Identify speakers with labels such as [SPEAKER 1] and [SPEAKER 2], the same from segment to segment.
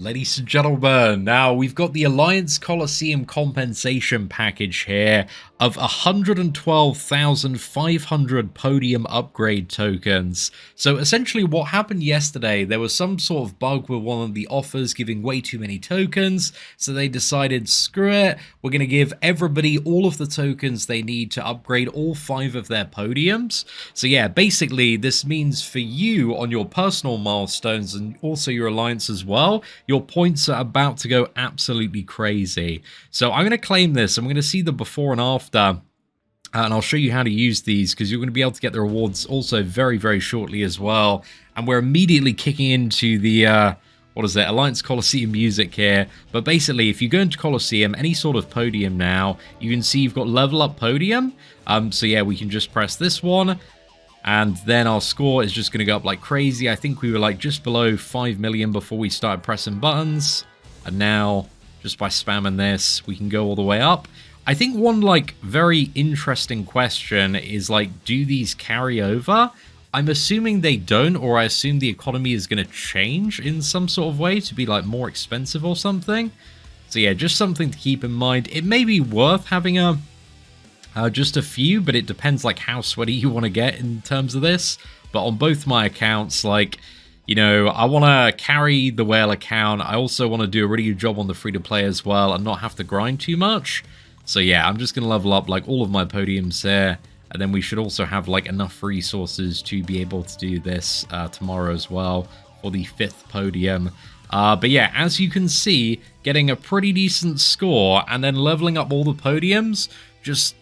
[SPEAKER 1] Ladies and gentlemen, now we've got the Alliance Coliseum compensation package here of 112,500 podium upgrade tokens. So essentially what happened yesterday, there was some sort of bug with one of the offers giving way too many tokens, so they decided, screw it, we're going to give everybody all of the tokens they need to upgrade all 5 of their podiums. So yeah, basically this means for you on your personal milestones and also your Alliance as well, your points are about to go absolutely crazy. So I'm going to claim this. I'm going to see the before and after. And I'll show you how to use these because you're going to be able to get the rewards also very, very shortly as well. And we're immediately kicking into the, what is it, Alliance Coliseum music here. But basically, if you go into Coliseum, any sort of podium now, you can see you've got level up podium. So yeah, we can just press this one. And then our score is just going to go up like crazy. I think we were like just below 5 million before we started pressing buttons. And now, just by spamming this, we can go all the way up. I think one like very interesting question is like, do these carry over? I'm assuming they don't, or I assume the economy is going to change in some sort of way to be like more expensive or something. So yeah, just something to keep in mind. It may be worth having a just a few, but it depends like how sweaty you want to get in terms of this. But on both my accounts, like, you know, I want to carry the whale account. I also want to do a really good job on the free-to-play as well and not have to grind too much. So yeah, I'm just going to level up like all of my podiums there. And then we should also have like enough resources to be able to do this tomorrow as well for the 5th podium. But yeah, as you can see, getting a pretty decent score and then leveling up all the podiums,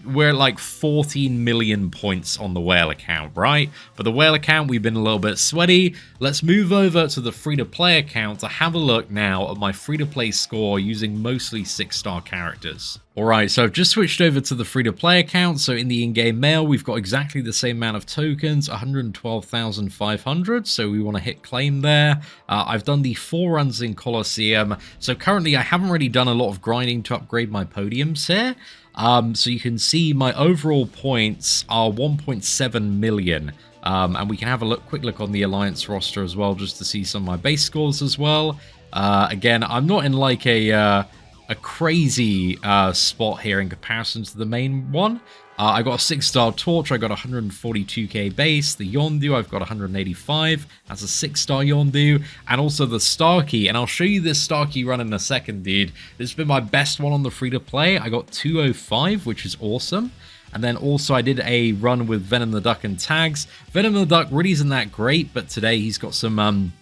[SPEAKER 1] we're at like 14 million points on the whale account, right? For the whale account, we've been a little bit sweaty. Let's move over to the free-to-play account to have a look now at my free-to-play score using mostly 6-star characters. Alright, so I've just switched over to the free-to-play account. So in the in-game mail, we've got exactly the same amount of tokens, 112,500. So we want to hit claim there. I've done the 4 runs in Coliseum. So currently, I haven't really done a lot of grinding to upgrade my podiums here. So you can see my overall points are 1.7 million. And we can have a quick look on the Alliance roster as well, just to see some of my base scores as well. Again, I'm not in like a crazy spot here in comparison to the main one. I got a 6-star torch, I got 142k base. The Yondu, I've got 185. That's a 6-star Yondu. And also the Starkey. And I'll show you this Starkey run in a second, dude. This has been my best one on the free-to-play. I got 205, which is awesome. And then also I did a run with Venom the Duck and tags. Venom the Duck really isn't that great, but today he's got some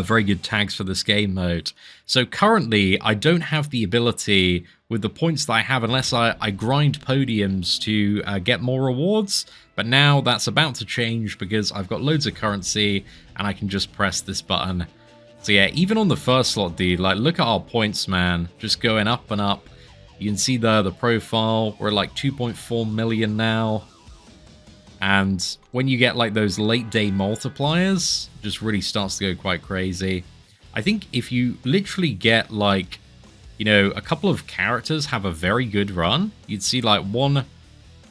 [SPEAKER 1] very good tags for this game mode. So currently, I don't have the ability with the points that I have unless I grind podiums to get more rewards. But now that's about to change because I've got loads of currency and I can just press this button. So yeah, even on the first slot, dude, like look at our points, man. Just going up and up. You can see the profile. We're at like 2.4 million now. And when you get like those late day multipliers, it just really starts to go quite crazy. I think if you literally get like, you know, a couple of characters have a very good run, you'd see like one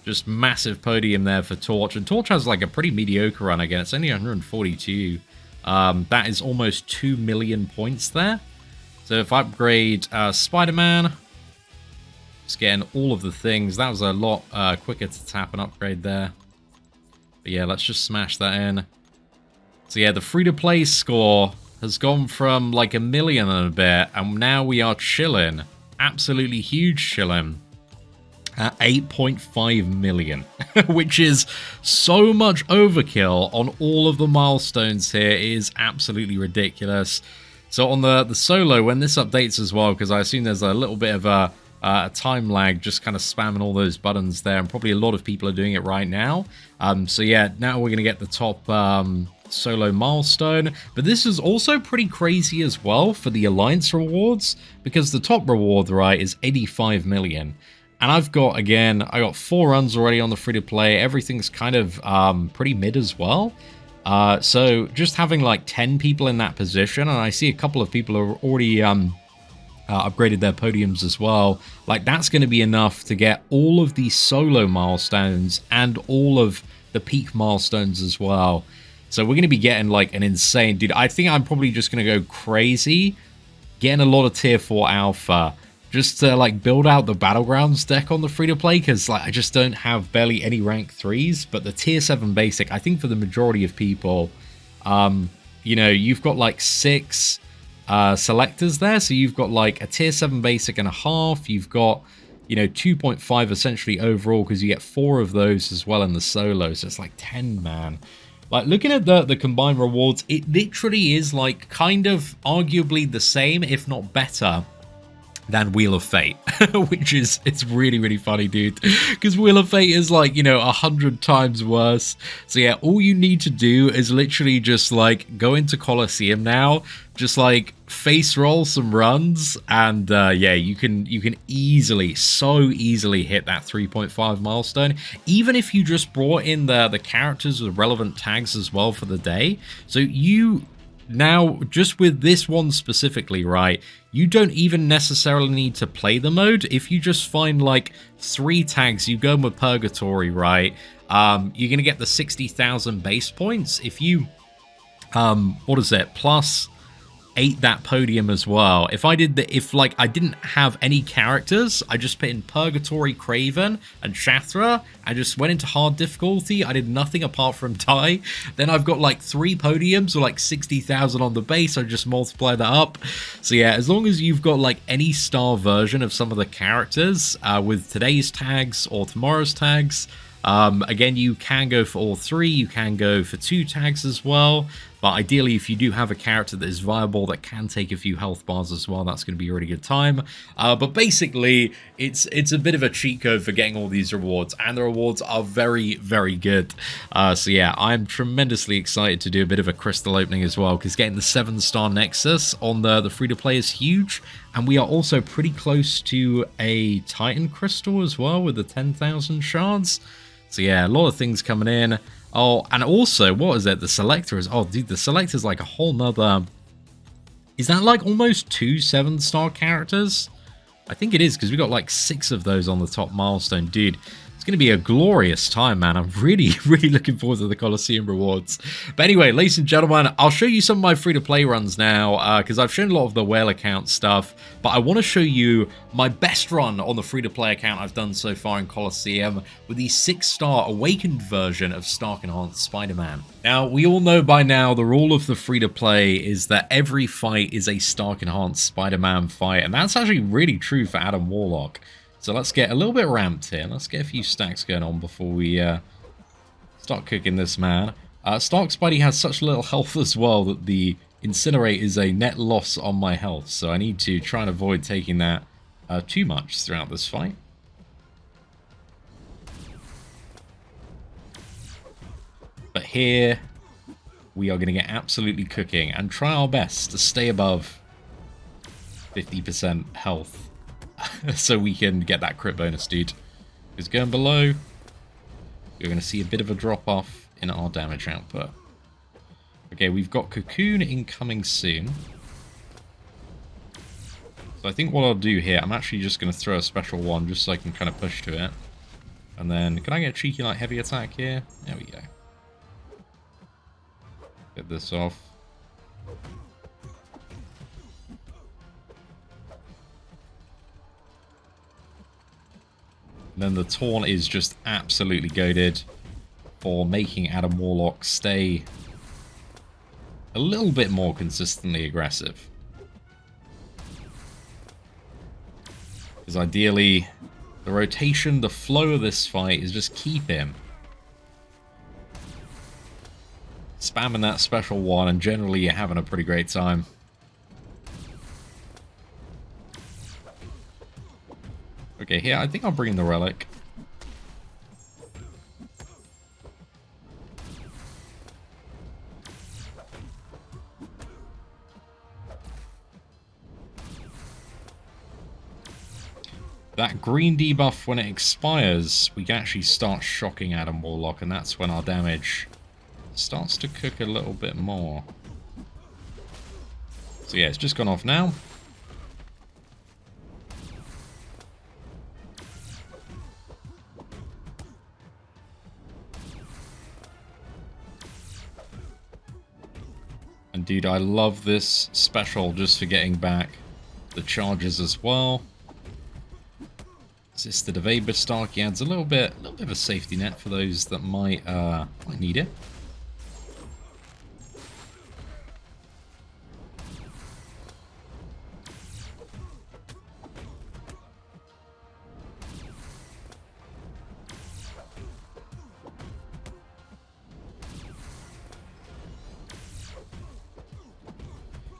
[SPEAKER 1] just massive podium there for Torch. And Torch has like a pretty mediocre run again. It's only 142. That is almost 2 million points there. So if I upgrade Spider-Man, just getting all of the things, that was a lot quicker to tap and upgrade there. But yeah, let's just smash that in. So yeah, the free-to-play score has gone from like 1 million and a bit, and now we are chilling. Absolutely huge chilling. At 8.5 million, which is so much overkill on all of the milestones here. It is absolutely ridiculous. So on the solo, when this updates as well, because I assume there's a little bit of a time lag, just kind of spamming all those buttons there, and probably a lot of people are doing it right now. So yeah, now we're going to get the top solo milestone, but this is also pretty crazy as well for the Alliance rewards, because the top reward, right, is 85 million. And I've got, again, I got 4 runs already on the free-to-play. Everything's kind of pretty mid as well. So just having like 10 people in that position, and I see a couple of people are already upgraded their podiums as well. Like, that's going to be enough to get all of the solo milestones and all of the peak milestones as well. So we're going to be getting like an insane, dude. I think I'm probably just going to go crazy getting a lot of tier 4 alpha just to like build out the Battlegrounds deck on the free-to-play, because like I just don't have barely any rank 3s, but the tier 7 basic, I think for the majority of people, you know, you've got like 6 selectors there, so you've got like a tier 7 basic and a half, you've got, you know, 2.5 essentially overall, because you get 4 of those as well in the solo, so it's like 10, man. Like, looking at the combined rewards, it literally is like kind of arguably the same, if not better, than Wheel of Fate, which is, it's really, really funny, dude, because Wheel of Fate is like, you know, 100 times worse. So yeah, all you need to do is literally just like go into Coliseum now, just like face roll some runs, and yeah, you can easily, so easily hit that 3.5 milestone, even if you just brought in the characters with relevant tags as well for the day. So you now, just with this one specifically, right, you don't even necessarily need to play the mode. If you just find like 3 tags, you go with Purgatory, right, you're gonna get the 60,000 base points. If you what is it, plus 8 that podium as well. If I did if like I didn't have any characters, I just put in Purgatory, Craven, and Shathra, I just went into hard difficulty, I did nothing apart from die, then I've got like 3 podiums or like 60,000 on the base, I just multiply that up. So yeah, as long as you've got like any star version of some of the characters with today's tags or tomorrow's tags, again, you can go for all 3, you can go for 2 tags as well, but ideally if you do have a character that is viable that can take a few health bars as well, that's going to be a really good time. But basically, it's a bit of a cheat code for getting all these rewards, and the rewards are very, very good. So yeah, I'm tremendously excited to do a bit of a crystal opening as well, because getting the 7-star Nexus on the free-to-play is huge, and we are also pretty close to a Titan crystal as well with the 10,000 shards. So yeah, a lot of things coming in. Oh, and also, what is it? The selector is... Oh, dude, the selector is like a whole nother... Is that like almost 2 7-star characters? I think it is, because we got like 6 of those on the top milestone. Dude, it's going to be a glorious time, man. I'm really, really looking forward to the Coliseum rewards. But anyway, ladies and gentlemen, I'll show you some of my free-to-play runs now, because I've shown a lot of the whale account stuff, but I want to show you my best run on the free-to-play account I've done so far in Coliseum with the 6-star awakened version of Stark Enhanced Spider-Man. Now, we all know by now the rule of the free-to-play is that every fight is a Stark Enhanced Spider-Man fight, and that's actually really true for Adam Warlock. So let's get a little bit ramped here. Let's get a few stacks going on before we start cooking this man. Stark Spidey has such little health as well that the Incinerate is a net loss on my health. So I need to try and avoid taking that too much throughout this fight. But here we are going to get absolutely cooking and try our best to stay above 50% health. So we can get that crit bonus, dude. Because going below, you're going to see a bit of a drop-off in our damage output. Okay, we've got Cocoon incoming soon. So I think what I'll do here, I'm actually just going to throw a special one just so I can kind of push to it. And then, can I get a cheeky, like, heavy attack here? There we go. Get this off. Then the taunt is just absolutely goated for making Adam Warlock stay a little bit more consistently aggressive. Because ideally, the rotation, the flow of this fight is just keep him spamming that special one, and generally you're having a pretty great time. Okay, here, I think I'll bring in the relic. That green debuff, when it expires, we can actually start shocking Adam Warlock, and that's when our damage starts to cook a little bit more. So yeah, it's just gone off now. And dude, I love this special just for getting back the charges as well. Assisted of Aberstark, he adds a little bit of a safety net for those that might need it.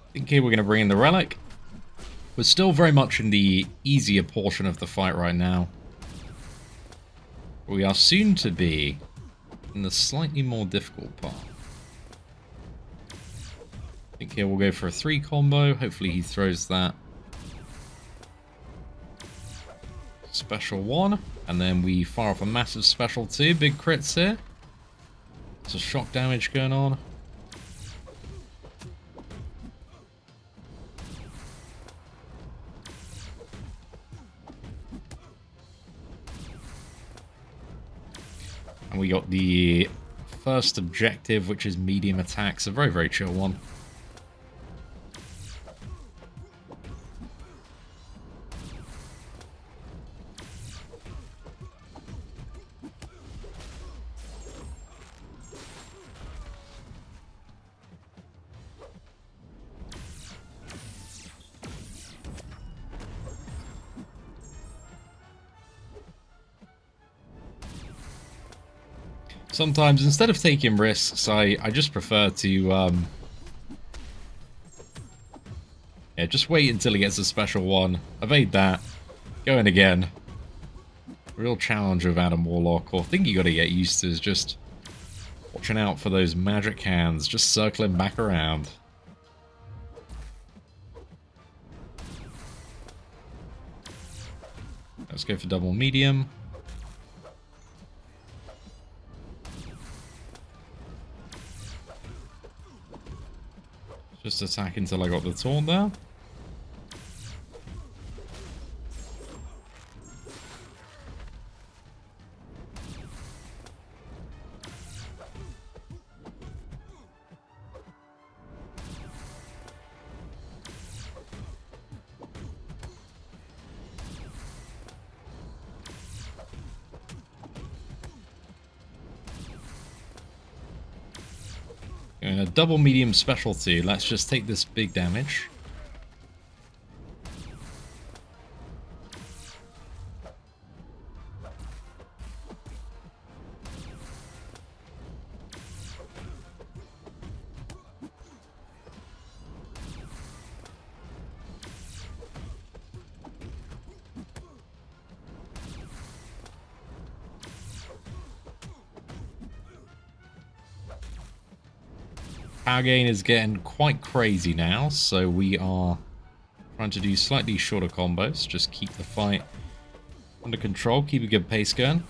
[SPEAKER 1] I think here we're going to bring in the Relic. We're still very much in the easier portion of the fight right now. We are soon to be in the slightly more difficult part. I think here we'll go for a 3 combo. Hopefully he throws that. Special 1. And then we fire off a massive special 2. Big crits here. There's a shock damage going on. And we got the first objective, which is medium attacks. A very, very chill one. Sometimes, instead of taking risks, I just prefer to, yeah, just wait until he gets a special 1. Evade that. Go in again. Real challenge with Adam Warlock, or thing you gotta get used to is just watching out for those magic hands, just circling back around. Let's go for double medium. Just attack until I got the taunt there. And a double medium specialty. Let's just take this big damage. Power gain is getting quite crazy now, so we are trying to do slightly shorter combos. Just keep the fight under control, keep a good pace going.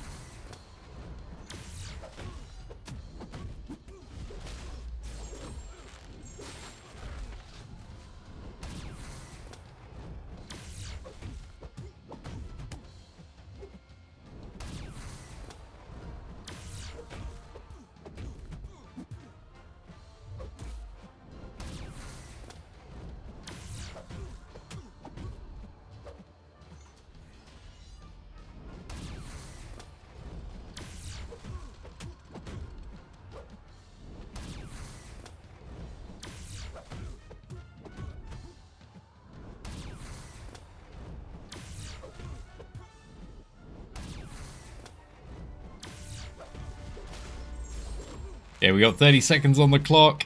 [SPEAKER 1] Yeah, we got 30 seconds on the clock.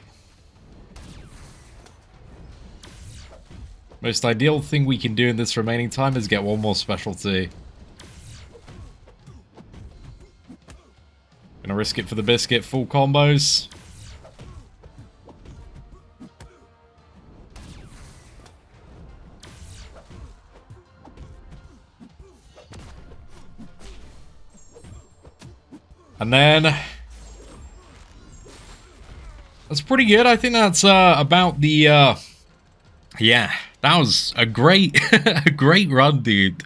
[SPEAKER 1] Most ideal thing we can do in this remaining time is get one more specialty. Gonna risk it for the biscuit, full combos. And then that's pretty good. I think that's about the yeah, that was a great a great run, dude.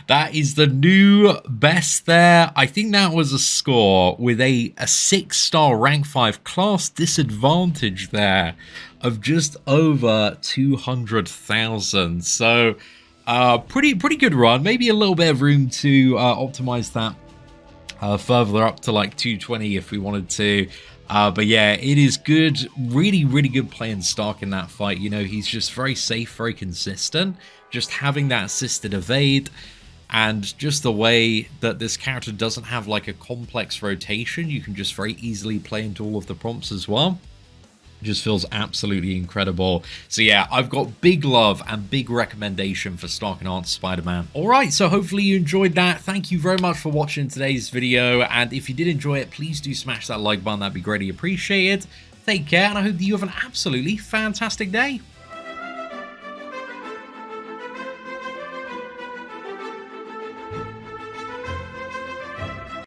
[SPEAKER 1] That is the new best there. I think that was a score with a 6-star rank 5 class disadvantage there. of just over 200,000. So pretty good run. Maybe a little bit of room to optimize that further up to like 220 if we wanted to. But yeah, it is good. Really good playing Stark in that fight. You know, he's just very safe, very consistent. Just having that assisted evade, and just the way that this character doesn't have like a complex rotation, you can just very easily play into all of the prompts as well. Just feels absolutely incredible. So yeah, I've got big love and big recommendation for Stark Enhanced Spider-Man. Alright, so hopefully you enjoyed that. Thank you very much for watching today's video, and if you did enjoy it, please do smash that like button. That'd be greatly appreciated. Take care, and I hope that you have an absolutely fantastic day.